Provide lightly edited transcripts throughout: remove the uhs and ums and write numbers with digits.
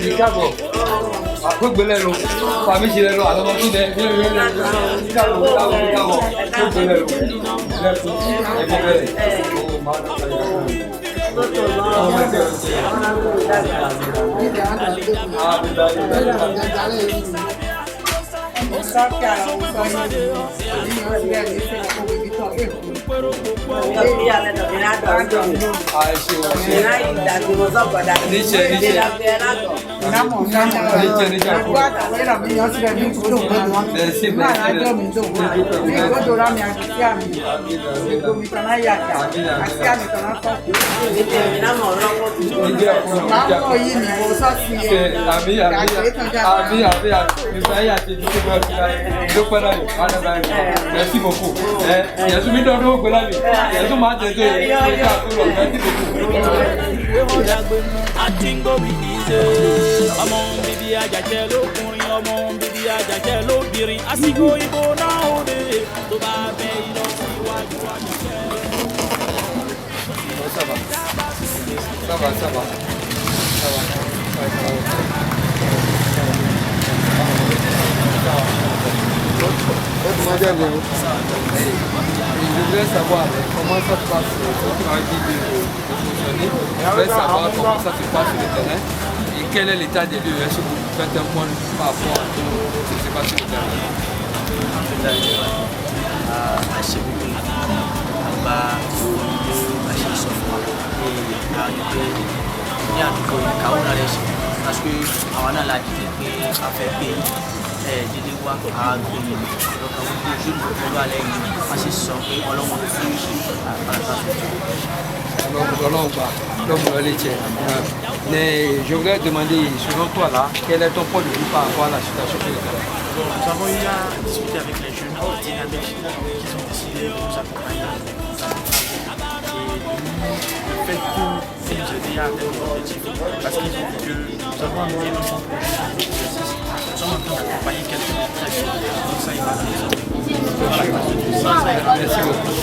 Chicago. Aku belelo. Kami chileno ada waktu deh. Chicago. Aku belelo. Merci beaucoup. Yesu mi dodo gbela mi. Yesu ma je to merci beaucoup. Atingo bidize. Ọmọ bíbí àjàjẹ́ lókùnrin, ọmọ bíbí àjàjẹ́ lóbìnrin. Àsìkò ìbò náà ó dé. Tó bá fẹ́ ìlọsíwájú àjàjẹ́. Ça va. Je voudrais savoir comment ça se passe, ce travail de fonctionner. Je voudrais savoir comment ça se passe sur le terrain et quel est l'état des lieux. Est-ce que vous faites un point par rapport à tout ce qui se passe sur le terrain? Parce que on a la difficulté à faire payer des devoirs à payer. Donc on peut juste aller passer ça et on l'a montré Mais je voudrais demander, selon toi là, quel est ton point de vue par rapport à la situation sur le terrain? Nous avons eu à discuter avec les jeunes dynamiques qui ont décidé de nous accompagner. Le fait que nous aider à atteindre l'objectif, parce qu'ils ont vu que nous avons amené le centre de justice. Nous sommes en train d'accompagner quelques méditations. Donc ça ira dans les autres. Merci beaucoup.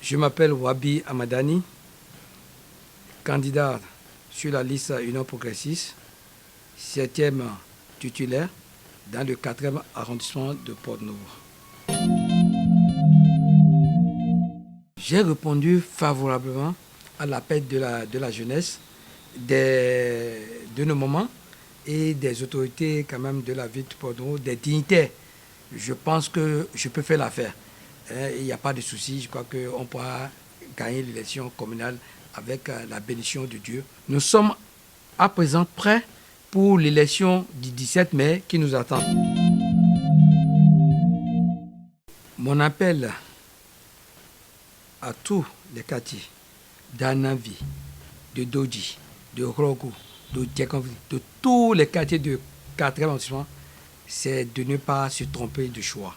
Je m'appelle Wabi Amadani, candidat sur la liste Union Progressiste, 7e titulaire dans le 4e arrondissement de Porto-Novo. J'ai répondu favorablement à l'appel de la jeunesse, de nos mamans et des autorités quand même de la ville de Porto-Novo, des dignitaires. Je pense que je peux faire l'affaire. Il n'y a pas de souci, je crois qu'on pourra gagner l'élection communale avec la bénédiction de Dieu. Nous sommes à présent prêts pour l'élection du 17 mai qui nous attend. Mon appel à tous les quartiers d'Anavi, de Doji, de Rogo, de Djekonvi, de tous les quartiers de 4e arrondissement, c'est de ne pas se tromper de choix.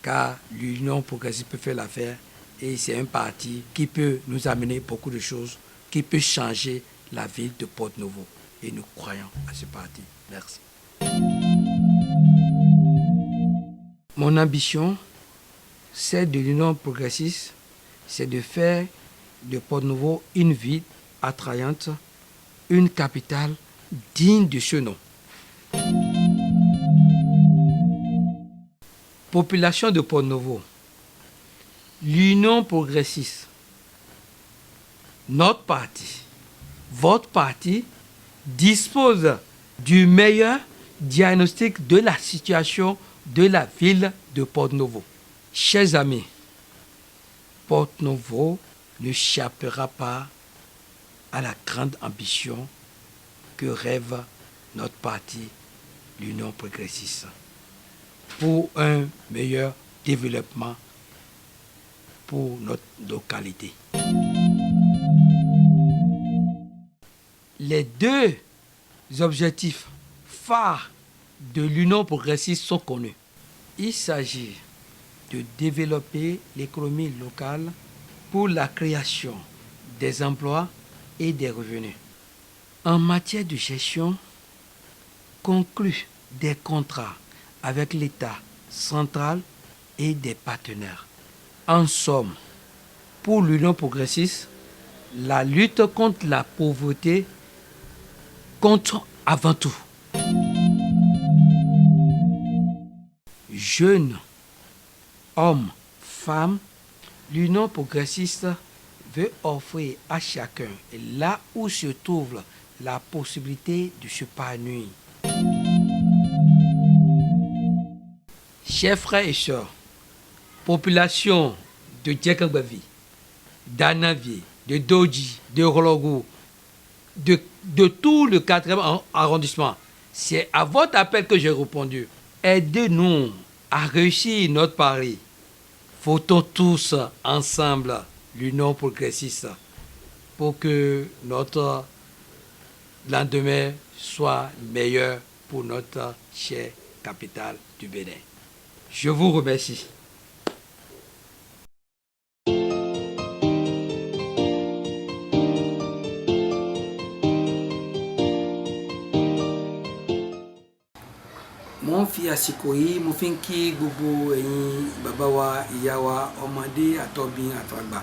Car l'Union progressiste peut faire l'affaire et c'est un parti qui peut nous amener beaucoup de choses, qui peut changer la ville de Porto-Novo. Et nous croyons à ce parti. Merci. Mon ambition, c'est de l'Union progressiste, c'est de faire de Porto-Novo une ville attrayante, une capitale digne de ce nom. Population de Porto-Novo, l'Union progressiste, notre parti, votre parti dispose du meilleur diagnostic de la situation de la ville de Porto-Novo. Chers amis, Porto-Novo n'échappera pas à la grande ambition que rêve notre parti, l'Union progressiste, pour un meilleur développement pour notre localité. Les deux objectifs phares de l'Union progressiste sont connus. Il s'agit de développer l'économie locale pour la création des emplois et des revenus. En matière de gestion, conclut des contrats avec l'État central et des partenaires. En somme, pour l'Union progressiste, la lutte contre la pauvreté compte avant tout. Jeunes, hommes, femmes, l'Union progressiste veut offrir à chacun, là où se trouve la possibilité de s'épanouir. Chers frères et sœurs, population de Djekangbavi, d'Anavi, de Dodji, de Rologo, de tout le 4e arrondissement, c'est à votre appel que j'ai répondu. Aidez-nous à réussir notre pari. Votons tous ensemble l'Union progressiste pour que notre lendemain soit meilleur pour notre chère capitale du Bénin. Je vous remercie. Mon fils Asikoyi, mon fils qui gbogbo ẹ̀yin bàbá wa, ìyá wa, ọmọdé àtọ̀bí àtàgbà.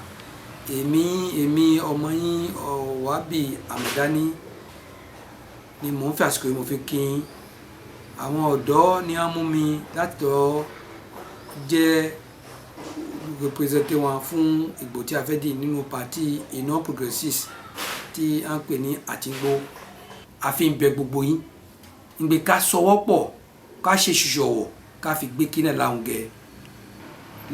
Èmi ọmọ yín Ọ̀wábì Àmọ̀dání ni mò ń fi àsìkò yìí mo fi kí yín. Àwọn ọ̀dọ́ ni wọ́n mú mi láti jẹ́ représenté wọn fún ìbò tí a fẹ́ dì nínú parti Union Progressiste tí à ń pè ní Àtìngbò. A fi ń bẹ gbogbo yín ń gbé ká sọwọ́ pọ̀ ká ṣe ṣùṣọ̀wọ̀ ká fi gbé kí náà láwùgẹ́.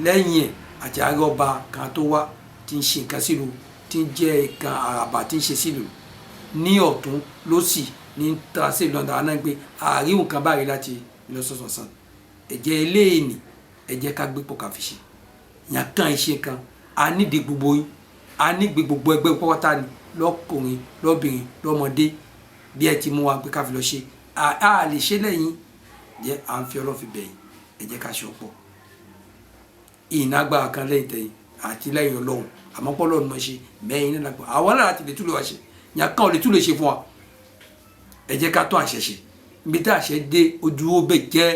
Lẹ́yìn ẹ̀ àti ààrẹ ọba kan tó wá tí ń ṣe nǹkan sílùú tí ń jẹ́ nǹkan àràbà tí ń ṣe sílùú ní ọ̀tún lósì ní tracé lọ́dọ̀ àná gbé àríwò kan báyìí láti lọ́sọ̀ọ̀sán. Ẹ̀jẹ̀ eléyìí ẹ̀jẹ̀ ká gbé pọ̀ ká fi ṣe yàn kan ìṣe kan a nídìí gbogbo yín a nídìí gbogbo ẹgbẹ́ pọ́pátá ni lọ́kùnrin lọ́bìnrin lọ́mọdé bí ẹ ti mú wa pé ká fi lọ ṣe a lè ṣe lẹ́yìn jẹ́ à ń fi Ọlọ́run fi bẹ̀yìn ẹ̀jẹ̀ ká ṣe ọ̀pọ̀ ìnágbára kan lẹ́yìn tẹ̀yìn àti lẹ́yìn Ọlọ́run àmọ́ pọ́ Ọlọ́run mọ̀ ṣe mẹ́yìn náà lágbára àwọn náà láti lè túlẹ̀ wá ṣe yàn kan ò lè túlẹ̀ ṣe fún wa ẹ̀jẹ̀ ká tó àṣẹ ṣe ibi tá àṣẹ dé ojú ó bẹ̀ jẹ́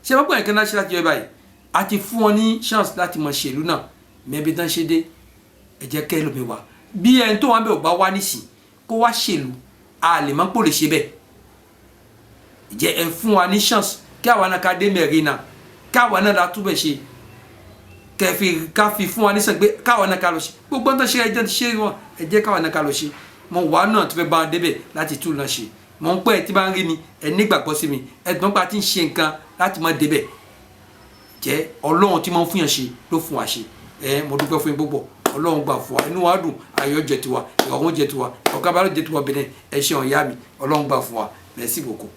ṣé wọ́n pọ̀ ẹ̀kan náà ṣe láti yọ báyìí a ti fún wọn ní chance láti mọ̀ ṣèlú náà mẹ́bí tán ṣe dé ẹ̀jẹ̀ kẹ́ lómi wá bí ẹni tó wọn bẹ̀ ò bá wá nísìn kó wá ṣèlú a lè má pò lè ṣe bẹ́ẹ̀ ìjẹ́ ẹ fún wa ní chance kí àwa náà ká dé mẹ́rin náà káwa náà la túbẹ̀ ṣe ká fi fún wa ní sàn pé káwa náà ká lọ ṣe gbogbo tó ṣe ẹjẹ́ ti ṣe wọn ẹjẹ́ káwa náà ká lọ ṣe mọ wàá náà tó fẹ́ bá wọn débẹ̀ láti tún lọ ṣe mọ ń pẹ́ ẹ tí bá ń rí mi ẹ nígbàgbọ́ sí mi ẹ̀dùn pa ti ń ṣe nǹkan láti mọ débẹ̀ jẹ́ Ọlọ́run tí mo ń fún yàn ṣe ló fún wa ṣe mo dúpẹ́ fún yín gbogbo Ọlọ́run gbà fún wa inú wa dùn ayọ̀ jẹ́ tiwa ìrọ̀rùn jẹ́ tiwa ọ̀kábàárò jẹ́ tiwa bẹ̀rẹ̀ ẹ ṣeun ìyá mi Ọlọ́run gbà fún wa merci beaucoup.